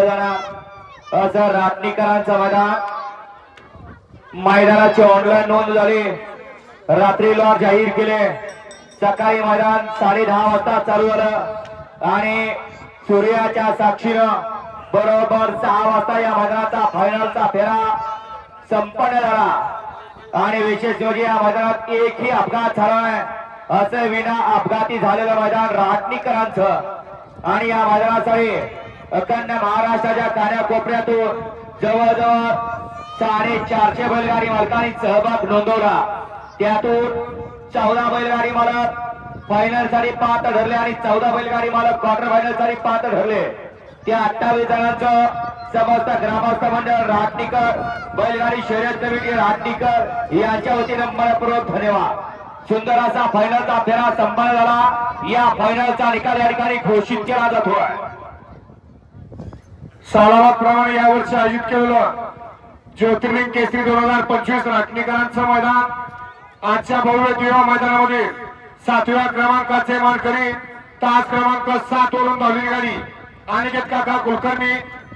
मैदानात असं राटणीकरांचं मैदानाची ऑनलाईन नोंद झाली। रात्री लॉट जाहीर केले। सकाळी मैदान 10:30 वाजता चालू झालं आणि सूर्याच्या साक्षीनं बरोबर 6 वाजता या मैदानाचा फायनलचा फेरा संपन्न झाला। आणि विशेष म्हणजे या मैदानात एकही अपघात झाला नाही, असं विना अपघाती झालेलं मैदान राटणीकरांचं। आणि या मैदानासाठी अखंड महाराष्ट्राच्या कानाकोपऱ्यातून जवळजवळ 450 बैलगाडी मालकांनी सहभाग नोंदवला। त्यातून 14 बैलगाडी मालक फायनल साठी पात्र ठरले आणि 14 बैलगाडी मालक क्वार्टर फायनल साठी पात्र ठरले। त्या 28 जणांचं समस्त ग्रामस्थ मंडळ राटणीकर बैलगाडी शर्यत कमिटी राटणीकर यांच्या वतीने मनपूर्वक धन्यवाद। सुंदर असा फायनलचा फेरा संपन्न झाला। या फायनलचा निकाल या ठिकाणी घोषित केला जातोय। सालावाप्रमाणे यावर्षी आयोजित केलेलं ज्योतिर्लिंग केसरी 2025 राटणीकरांचं मैदान आजच्या भव्य दिवा मैदानामध्ये 7व्या क्रमांकाचे मानकरी तास क्रमांक 7 वरून धावलेली गाडी अनिकेत काका कुलकर्णी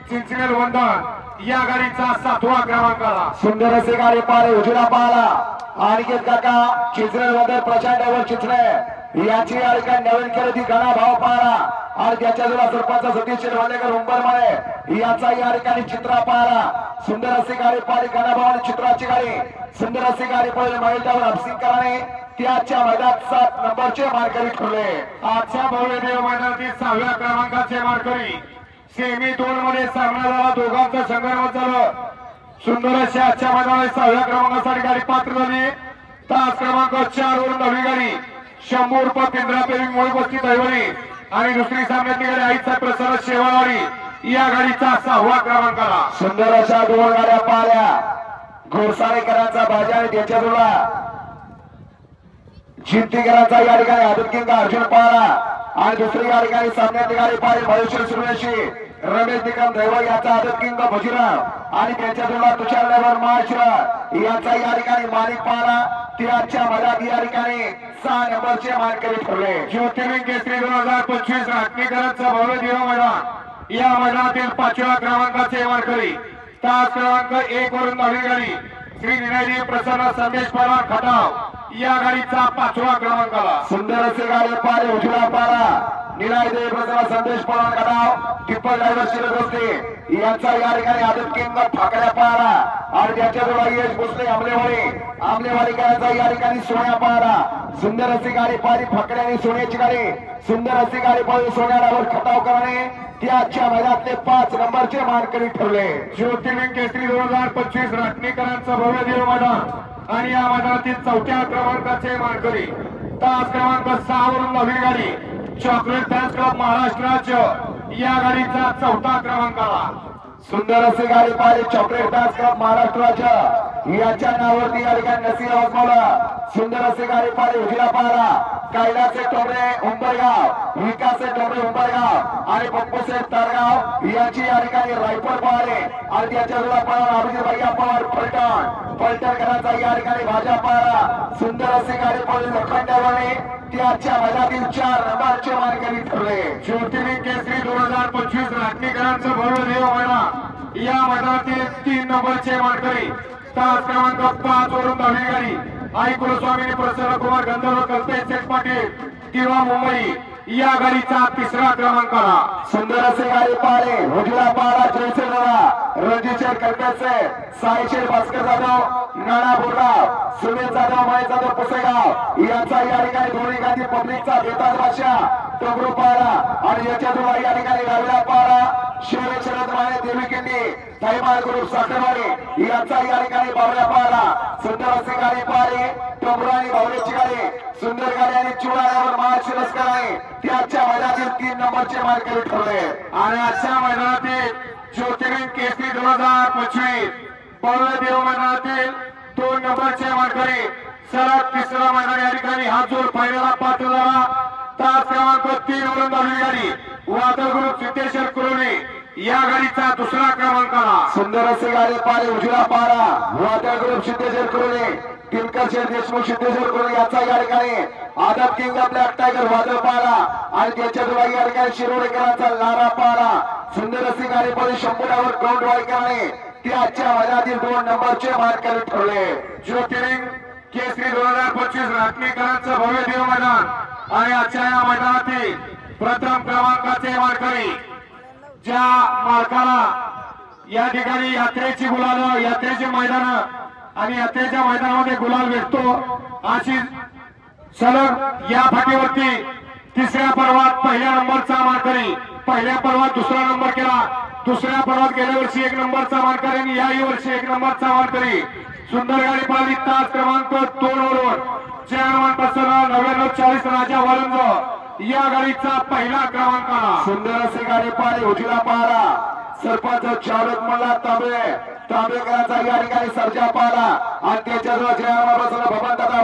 चिंचनेर वंदन या गाडीचा 7वा क्रमांक आला। सुंदर असे गाडी पारे उजव्या पाला अनिकेत काका चिंचनेर वंदन प्रचंड चिंचणे याची या ठिकाणी नवीन खरेदी घना भाव पाला आणि त्याच्या जोडा सरपंच सतीश वालेकर उंबरमाळे याचा या ठिकाणी चित्रा पाला। सुंदर अशी गाडी पाली घना भाव आणि चित्राची गाडी सुंदर अशी गाडी पाहिली महिलावर हपसिंगकराने त्याच्या मैदानात 7 नंबरचे मानकरी ठरले। आजच्या भव्य देव मैदानातील 6व्या क्रमांकाचे मानकरी सेमी 2 मध्ये सामना झाला। दोघांचा संघर्ष झालं। सुंदर अशी आजच्या मैदानात 6व्या क्रमांकासाठी गाडी पात्र झाली। तास क्रमांक 4 वरून धावली गाडी शंभर रुपये पिंजरापेवी मोळी बस्ती दैवरी आणि दुसरी सामन्यातली गाडी आईचा प्रसाद शेवाळवाडी या गाडीचा 6वा क्रमांक आला। सुंदर अशा 2 गाड्या पाहिल्या घोडसाळेकरांचा बाजा आणि त्याच्या जोडा जिंतीकरांचा या ठिकाणी आदतकिंग अर्जुन पाला आणि दुसरी या ठिकाणी सामन्यातली गाडी पाहिली महेश्वर सूर्यवंशी रमेश निकम दैव याचा आदतकिंग भजीराव आणि त्याच्या जोडा तुषार ड्रायव्हर महाश्वर याचा या ठिकाणी मालिक पाला। त्याच्या मैदानात या ठिकाणी 6 नंबरचे मानकरी ठरले। ज्योतिर्लिंग केसरी 2025 राटणीकरांचा भव्य दिवा मैदान या मैदानातील 5व्या क्रमांकाचे मानकरी तास क्रमांक 1 वरून धावली गाडी श्री निनायदेव प्रसन्न संदेश पवार खटाव या गाडीचा 5वा क्रमांक आला। सुंदर असे गाडी पारे उजव्या पाला निनायदेव प्रसन्न संदेश पवार खटाव टिप्पर ड्रायव्हर शिरदोस्ते यांचा या ठिकाणी आदतकिंग ठाकऱ्या पाला आणि त्याच्या जोडा यश भोसले आमलेवाडी करायचा या ठिकाणी सोन्या पाला। सुंदर अशी गाडी पाहिली फाकड्या आणि सोन्याची गाडी सुंदर अशी गाडी पाहिली सोन्या ड्रायव्हर खटाव कराने त्याच्या मैदानातले 5 नंबरचे मानकरी ठरले। ज्योतिर्लिंग केसरी 2025 राटणीकरांचा भव्य देव मैदान आणि या मैदानातील 4थ्या क्रमांकाचे मानकरी तास क्रमांक 6 वरून धावली गाडी चॉकलेट फॅन्स क्लब महाराष्ट्र राज्य या गाडीचा 4था क्रमांक आला। सुंदर अशी गाडी पाहिली चॉकलेट फॅन्स क्लब महाराष्ट्र राज्य याच्या नावावरती या ठिकाणी नसीब आजमावला। सुंदर अशी गाडी पाहिली उजव्या पाला कैलासे टोबरे उंबरगाव विकास टोबरे उंबरगाव आणि पप्पूसे तरगाव यांची या ठिकाणी रायफल पाहिले आणि त्याच्या जोडा पळाला अभिजित भैया पवार पलटण करायचा या ठिकाणी भाजा पाहिला। सुंदर अशी गाडी पाहिली लोखंडवाने त्याच्या मैदानातील 4 नंबरचे मानकरी ठरले। ज्योतिर्लिंग केसरी 2025 राटणीकरांचं भव्य देव मैदान या मैदानातील 3 नंबरचे मानकरी तास क्रमांक 5 वरून धावली गाडी आई कुलस्वामी प्रसन्न कुमार गंधर्व कल्पेश शेठ पाटील किंवा मुंबई या गाडीचा 3रा क्रमांक आला। सुंदर असे गाडी पाहिले उजव्या पाला जयसेलला रणजित कल्पेशे साईशेर भास्कर जाधव नाना बोरगाव सुनील जाधव महेश जाधव पुसेगाव यांचा या ठिकाणी दोन्ही गाडी पब्लिकचा बेताज भाषा टोबरू पाला आणि याच्या जोडा या ठिकाणी राविला पाला शिवरे शरद माने देवी किंडी थैमाल ग्रुप साखरवाडी यांचा या ठिकाणी बावऱ्या पाला। सुंदर अशी गाडी पाहिली टोबरू आणि बावऱ्याची गाडी सुंदर गाडी आणि चिवडावर महाशिरस्कर आहे त्याच्या मैदानातील 3 नंबरचे मानकरी ठरले। आणि आजच्या मैदानातील ज्योतिर्लिंग केसरी 2025 भव्य देव मैदानातील 2 नंबरचे मानकरी सलग 3रा मैदान या ठिकाणी हा जोड फायनलला पात्र झाला। तास क्रमांक 3 वरून धावली गाडी वादळ ग्रुप सिद्धेश्वर कुरोली या गाडीचा दुसरा क्रमांकाला सुंदर असे गाडी पारे उजव्या पारा वादळ ग्रुप सिद्धेश्वर कुर्ले दिनकर शेठ देशमुख सिद्धेश्वर कुर्ले याचा या ठिकाणी आदत किंग ब्लॅक टायगर वादळ पारा आणि त्याच्या दुराई या ठिकाणी शिरोडेकरांचा लारा पारा सुंदर अशी गाडी पारे शंभरावर ग्राउंड वाईकरांनी ते आजच्या मैदानातील 2 नंबरचे मार्कर ठरले. ज्योतिरिंग केसरी 2025 रात्रीकरांचं भव्य देव मैदान आणि आजच्या या मैदानातील प्रथम क्रमांकाचे मार्करी ज्या मालकाला या ठिकाणी यात्रेची गुलाल यात्रेचे मैदान आणि यात्रेच्या मैदानामध्ये गुलाल भेटतो अशी सलग या फाटीवरती तिसऱ्या पर्वात पहिल्या नंबरचा मानकरी पहिल्या पर्वात दुसरा नंबर केला दुसऱ्या पर्वात गेल्या वर्षी 1 नंबरचा मानकरी आणि याही वर्षी 1 नंबरचा मानकरी सुंदर गाडी पळाली तास क्रमांक 2 वरून चेअरमन प्रसन्न 9940 राजा वालंज या गाडीचा पहिला क्रमांक आला. सुंदर असे गाडी पारे उजव्या पारा सरपंच चालक मल्ला तांबेकरांचा या ठिकाणी सर्जा पारा आणि त्याच्याजवळ जयराम भवन दादा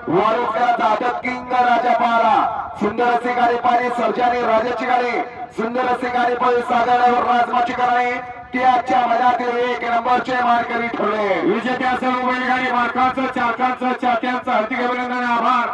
वाळूकरांचा आदत किंग राजा पारा सुंदर असे गाडी पारे सर्जाने राजाची गाडी सुंदर असे गाडी पारे सागरावर राजमाची करणे ते आजच्या मैदानातील 1 नंबरचे मानकरी ठरले. विजेत्या सर्व बैलगाडी मालकांचं चालकांचं चाहत्यांचं हार्दिक अभिनंदन आभार.